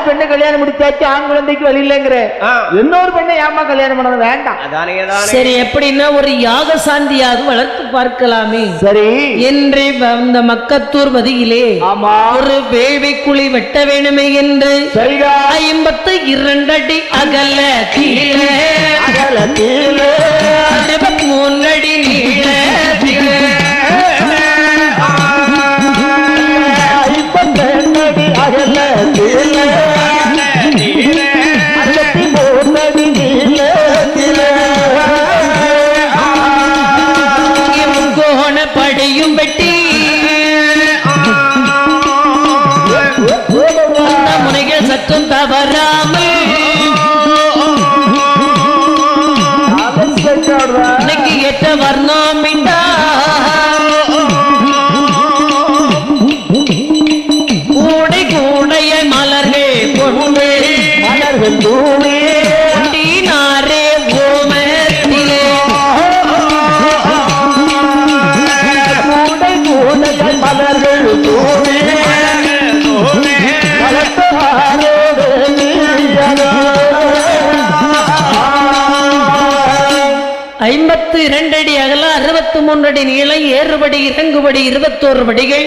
பெண்ணை கல்யாணம் முடிச்சாச்சு, ஆண் குழந்தைக்கு வழி இல்லைங்கிற இன்னொரு பெண்ணை ஏமா கல்யாணம் பண்ணணும்? வேண்டாம். சரி, எப்படின்னா ஒரு யாக சாந்தியாவது வளர்த்து பார்க்கலாமே. சரி என்று அந்த மக்கத்தூர் வதியிலே ஒரு வேள்வி குழி வெட்ட வேணுமே என்று 52 அடி அகல கீழே 63 அடி நீள படியும் வெட்டி முனைகள் சற்றும் தவறாமல் இன்னைக்கு ஏற்ற வர்ணமிட்டா கூடை கூடைய மலர்கள் கொண்டு மலர்கள் தூவே நாரே ஓமத்திலே மலர்கள் தூவே 52 அடி அகல 63 அடி நீளம், ஏறுபடி இறங்குபடி 21 படிகள்.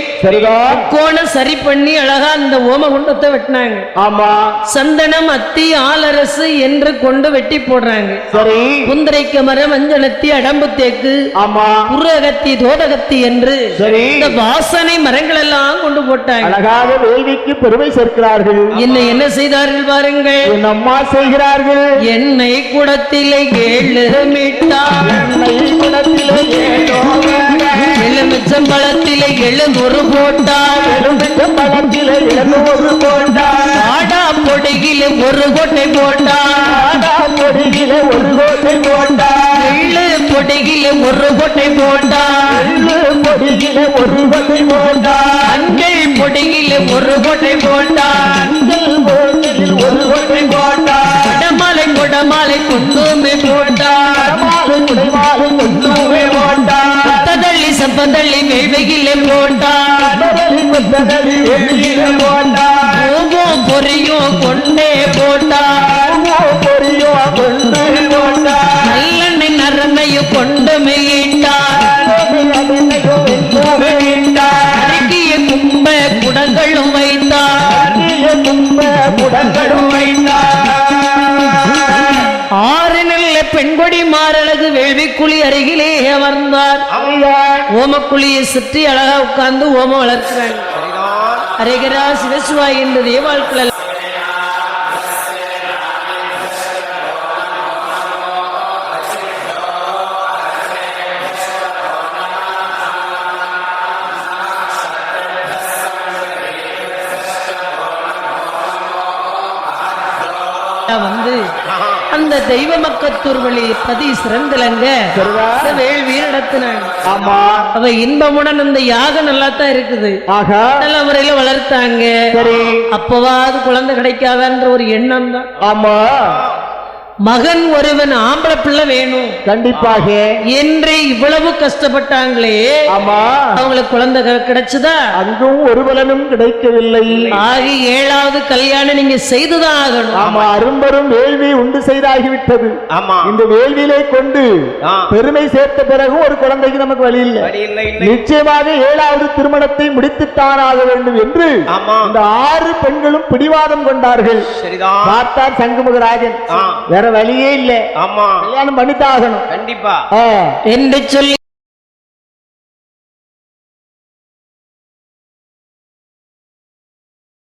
கோண சரி பண்ணி அழகா அந்த ஓம குண்டத்தை வெட்டினாங்க. ஆமா, சந்தனம் அத்தி ஆலரசு என்று கொண்டு வெட்டி போடுறாங்க. சரி, குந்திரைக்கு மரம், மஞ்சளத்தி, அடம்பு தேக்கு, ஆமா, புறகத்தி, தோதகத்தி என்று இந்த வாசனை மரங்கள் எல்லாம் கொண்டு போட்டாங்க. அழகாக வேள்விக்கு பெருமை சேர்க்கிறார்கள். என்ன செய்தார்கள் பாருங்கள். என் அம்மா செய்கிறார்கள். எண்ணெய் குடத்திலே 7 மீட்டா, எலுமிச்சம்பழத்திலே 700 போட்டார், எலுமிச்சம்பழத்திலே 700 போட்டார், ஆடா பொடியிலே 1 கோட்டை போட்டார், ஆடா பொடியிலே 1 கோட்டை போட்டார், எள்ளு பொடியிலே 1 கோட்டை போட்டார், எள்ளு பொடியிலே 1 கோட்டை போட்டார், அஞ்சல் பொடியிலே 1 கோட்டை போட்டார், அஞ்சல் பொடியில் 1 கோட்டை போட்டார், குடமாலை குடமாலை கொண்டுமே போட்டார், குடைமாலை கொண்டுமே போட்டார், தள்ளி சம்பந்தள்ளி வேள்வியிலே போட்டார், பொறியும் கொண்டே போட்டார், பொறியும் கொண்டு போட்டார், நல்லெண்ணெய் நரமையும் கொண்டு மெய்யிட்டார், அருகிய கும்ப குடங்களும் வைத்தார், கும்ப குடங்களும் வைத்தார். 6 நல்ல பெண்கொடி மாரழகு வேள்விக்குழி அருகிலே அமர்ந்தார். ஓமக்குழியை சுற்றி அழகா உட்கார்ந்து ஓமம் வளர்க்கிறாங்க. ஹரேகரா சிவசிவா என்ற தேவாழ்கள் வந்து அந்த தெய்வ மக்கத்தூர் வழி பதி சிறந்திலங்க வேள்வி நடத்தினாங்க. ஆமா, அவ இன்பமுடன் அந்த யாகம் நல்லா தான் இருக்குது, நல்ல முறையில வளர்த்தாங்க. சரி, அப்பவாது குழந்தை கிடைக்காதன்ற ஒரு எண்ணம் தான். ஆமா, மகன் ஒருவன் ஆம்பளை பிள்ளை வேணும் கண்டிப்பாக என்று இவ்வளவு கஷ்டப்பட்டாங்களே. ஆமா, அவங்களுக்கு குழந்தை கிடைச்சதா? அங்கும் ஒரு பலனும் கிடைக்கவில்லை. ஆகி 7வது கல்யாணம் நீங்க செய்துதான் ஆகணும். ஆமா, அரும்பெரும் வேள்வி உண்டு செய்தாகிவிட்டது. ஆமா, இந்த வேள்வியிலே கொண்டு பெருமை சேர்த்த பிறகு ஒரு குழந்தைக்கு நமக்கு வழி இல்லை. நிச்சயமாக 7வது திருமணத்தை முடித்துத்தான் ஆக வேண்டும் என்று இந்த 6 பெண்களும் பிடிவாதம் கொண்டார்கள். பார்த்தார் சங்குமுகராஜன், வேற வழியே இல்லை. ஆமா, கல்யாணம் பண்ணித்தான் ஆகணும் கண்டிப்பா என்று சொல்லி